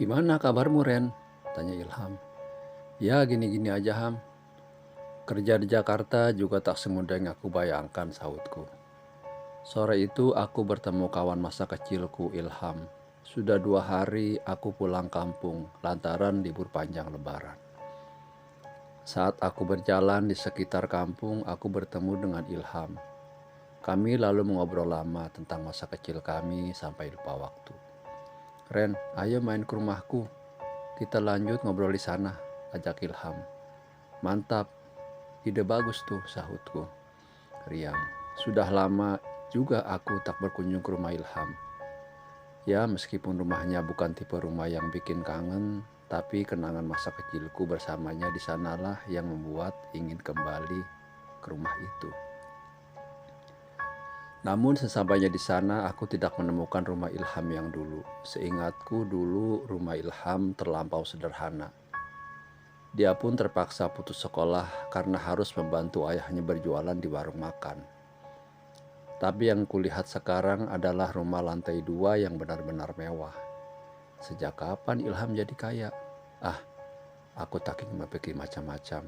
"Gimana kabarmu, Ren?" tanya Ilham. "Ya, gini-gini aja, Ham. Kerja di Jakarta juga tak semudah yang aku bayangkan," sahutku. Sore itu aku bertemu kawan masa kecilku, Ilham. Sudah 2 hari aku pulang kampung lantaran libur panjang Lebaran. Saat aku berjalan di sekitar kampung, aku bertemu dengan Ilham. Kami lalu mengobrol lama tentang masa kecil kami sampai lupa waktu. "Ren, ayo main ke rumahku. Kita lanjut ngobrol di sana," ajak Ilham. "Mantap, ide bagus tuh," sahutku riang. Sudah lama juga aku tak berkunjung ke rumah Ilham. Ya, meskipun rumahnya bukan tipe rumah yang bikin kangen, tapi kenangan masa kecilku bersamanya di sanalah yang membuat ingin kembali ke rumah itu. Namun sesampainya di sana aku tidak menemukan rumah Ilham yang dulu. Seingatku dulu rumah Ilham terlampau sederhana. Dia pun terpaksa putus sekolah karena harus membantu ayahnya berjualan di warung makan. Tapi yang kulihat sekarang adalah rumah lantai 2 yang benar-benar mewah. Sejak kapan Ilham jadi kaya? Ah, aku tak ingin berpikir macam-macam.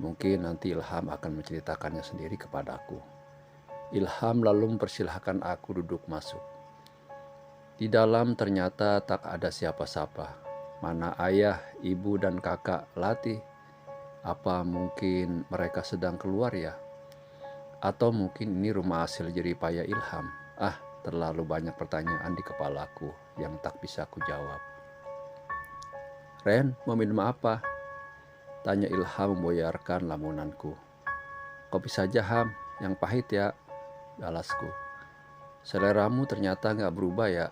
Mungkin nanti Ilham akan menceritakannya sendiri kepadaku. Ilham lalu mempersilahkan aku duduk masuk. Di dalam ternyata tak ada siapa-siapa. Mana ayah, ibu, dan kakak Latih? Apa mungkin mereka sedang keluar ya? Atau mungkin ini rumah hasil jeripaya Ilham? Ah, terlalu banyak pertanyaan di kepalaku yang tak bisa ku jawab. "Ren, mau minum apa?" tanya Ilham memboyarkan lamunanku. "Kopi saja, Ham, yang pahit ya," balasku. "Seleramu ternyata gak berubah ya,"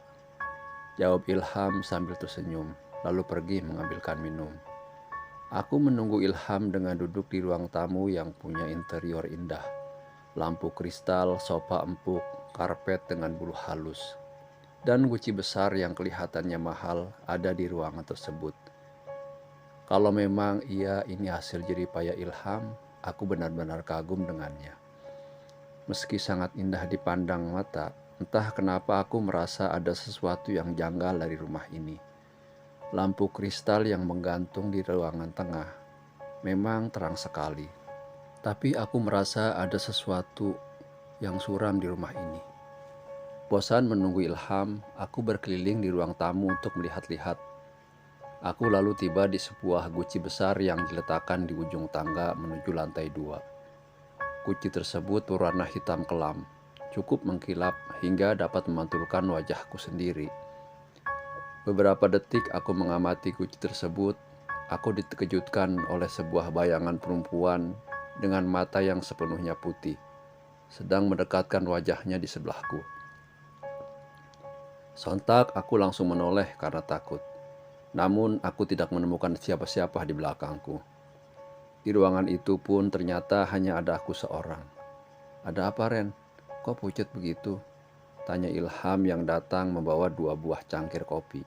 jawab Ilham sambil tersenyum, lalu pergi mengambilkan minum. Aku menunggu Ilham dengan duduk di ruang tamu yang punya interior indah. Lampu kristal, sofa empuk, karpet dengan bulu halus, dan guci besar yang kelihatannya mahal ada di ruangan tersebut. Kalau memang ini hasil jeripaya Ilham, aku benar-benar kagum dengannya. Meski sangat indah dipandang mata, entah kenapa aku merasa ada sesuatu yang janggal dari rumah ini. Lampu kristal yang menggantung di ruangan tengah memang terang sekali, tapi aku merasa ada sesuatu yang suram di rumah ini. Bosan menunggu Ilham, aku berkeliling di ruang tamu untuk melihat-lihat. Aku lalu tiba di sebuah guci besar yang diletakkan di ujung tangga menuju lantai 2. Guci tersebut berwarna hitam kelam, cukup mengkilap hingga dapat memantulkan wajahku sendiri. Beberapa detik aku mengamati guci tersebut. Aku dikejutkan oleh sebuah bayangan perempuan dengan mata yang sepenuhnya putih, sedang mendekatkan wajahnya di sebelahku. Sontak aku langsung menoleh karena takut. Namun aku tidak menemukan siapa-siapa di belakangku. Di ruangan itu pun ternyata hanya ada aku seorang. "Ada apa, Ren? Kok pucat begitu?" tanya Ilham yang datang membawa 2 buah cangkir kopi.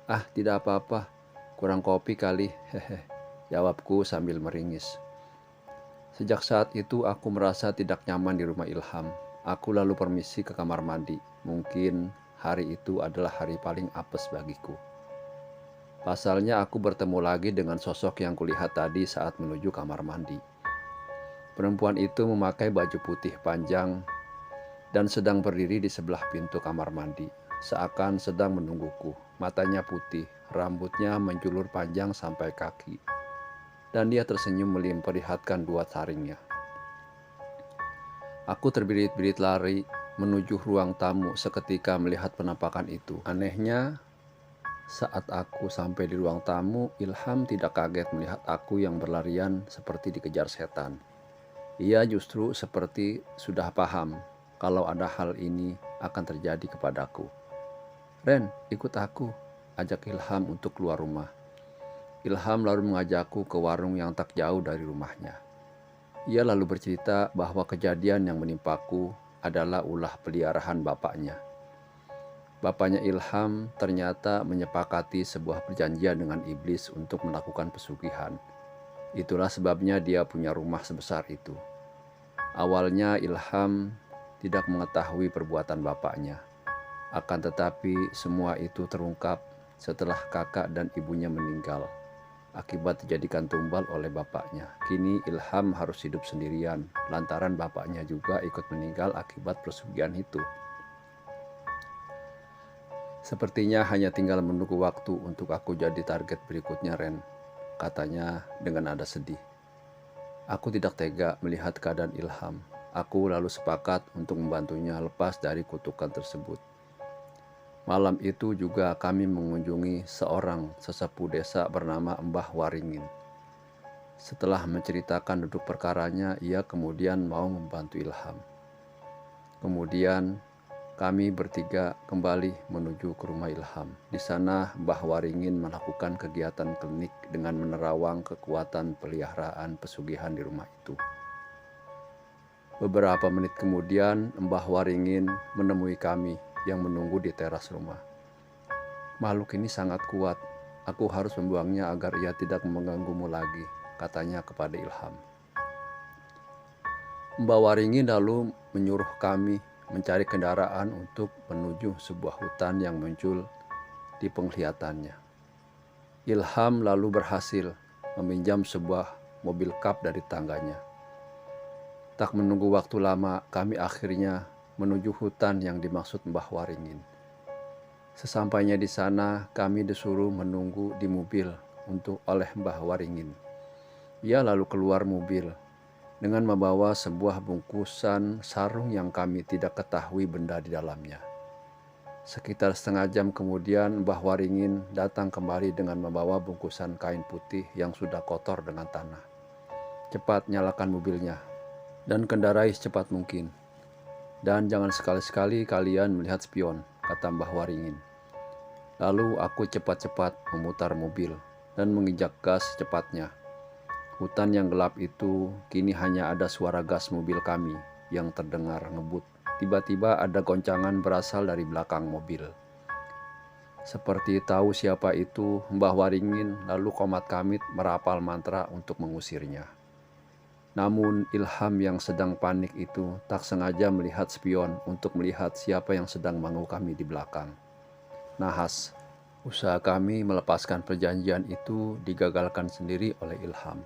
"Ah, tidak apa-apa. Kurang kopi kali, hehe," jawabku sambil meringis. Sejak saat itu aku merasa tidak nyaman di rumah Ilham. Aku lalu permisi ke kamar mandi. Mungkin hari itu adalah hari paling apes bagiku. Pasalnya aku bertemu lagi dengan sosok yang kulihat tadi saat menuju kamar mandi. Perempuan itu memakai baju putih panjang dan sedang berdiri di sebelah pintu kamar mandi, seakan sedang menungguku. Matanya putih, rambutnya menjulur panjang sampai kaki, dan dia tersenyum memperlihatkan 2 taringnya. Aku terbirit-birit lari menuju ruang tamu seketika melihat penampakan itu. Anehnya, saat aku sampai di ruang tamu, Ilham tidak kaget melihat aku yang berlarian seperti dikejar setan. Ia justru seperti sudah paham kalau ada hal ini akan terjadi kepadaku. "Ren, ikut aku," ajak Ilham untuk keluar rumah. Ilham lalu mengajakku ke warung yang tak jauh dari rumahnya. Ia lalu bercerita bahwa kejadian yang menimpaku adalah ulah peliharaan bapaknya. Bapaknya Ilham ternyata menyepakati sebuah perjanjian dengan iblis untuk melakukan pesugihan. Itulah sebabnya dia punya rumah sebesar itu. Awalnya Ilham tidak mengetahui perbuatan bapaknya. Akan tetapi semua itu terungkap setelah kakak dan ibunya meninggal akibat dijadikan tumbal oleh bapaknya. Kini Ilham harus hidup sendirian lantaran bapaknya juga ikut meninggal akibat pesugihan itu. Sepertinya hanya tinggal menunggu waktu untuk aku jadi target berikutnya, Ren, katanya dengan nada sedih. Aku tidak tega melihat keadaan Ilham. Aku lalu sepakat untuk membantunya lepas dari kutukan tersebut. Malam itu juga kami mengunjungi seorang sesepuh desa bernama Mbah Waringin. Setelah menceritakan duduk perkaranya, ia kemudian mau membantu Ilham. Kemudian kami bertiga kembali menuju ke rumah Ilham. Di sana Mbah Waringin melakukan kegiatan klinik dengan menerawang kekuatan peliharaan pesugihan di rumah itu. Beberapa menit kemudian Mbah Waringin menemui kami yang menunggu di teras rumah. Makhluk ini sangat kuat, aku harus membuangnya agar ia tidak mengganggumu lagi, katanya kepada Ilham. Mbah Waringin lalu menyuruh kami mencari kendaraan untuk menuju sebuah hutan yang muncul di penglihatannya. Ilham lalu berhasil meminjam sebuah mobil kap dari tangganya. Tak menunggu waktu lama, kami akhirnya menuju hutan yang dimaksud Mbah Waringin. Sesampainya di sana, kami disuruh menunggu di mobil oleh Mbah Waringin. Ia lalu keluar mobil dengan membawa sebuah bungkusan sarung yang kami tidak ketahui benda di dalamnya. Sekitar setengah jam kemudian Mbah Waringin datang kembali dengan membawa bungkusan kain putih yang sudah kotor dengan tanah. Cepat nyalakan mobilnya dan kendarai secepat mungkin. Dan jangan sekali-sekali kalian melihat spion, kata Mbah Waringin. Lalu aku cepat-cepat memutar mobil dan menginjak gas secepatnya. Hutan yang gelap itu kini hanya ada suara gas mobil kami yang terdengar ngebut. Tiba-tiba ada goncangan berasal dari belakang mobil. Seperti tahu siapa itu, Mbah Waringin lalu komat kamit merapal mantra untuk mengusirnya. Namun Ilham yang sedang panik itu tak sengaja melihat spion untuk melihat siapa yang sedang mengganggu kami di belakang. Nahas, usaha kami melepaskan perjanjian itu digagalkan sendiri oleh Ilham.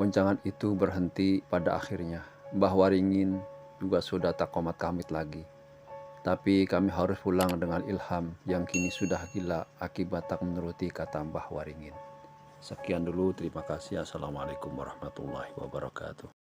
Goncangan itu berhenti pada akhirnya. Mbah Waringin juga sudah tak komat kamit lagi. Tapi kami harus pulang dengan Ilham yang kini sudah gila akibat tak menuruti kata Mbah Waringin. Sekian dulu, terima kasih. Assalamualaikum warahmatullahi wabarakatuh.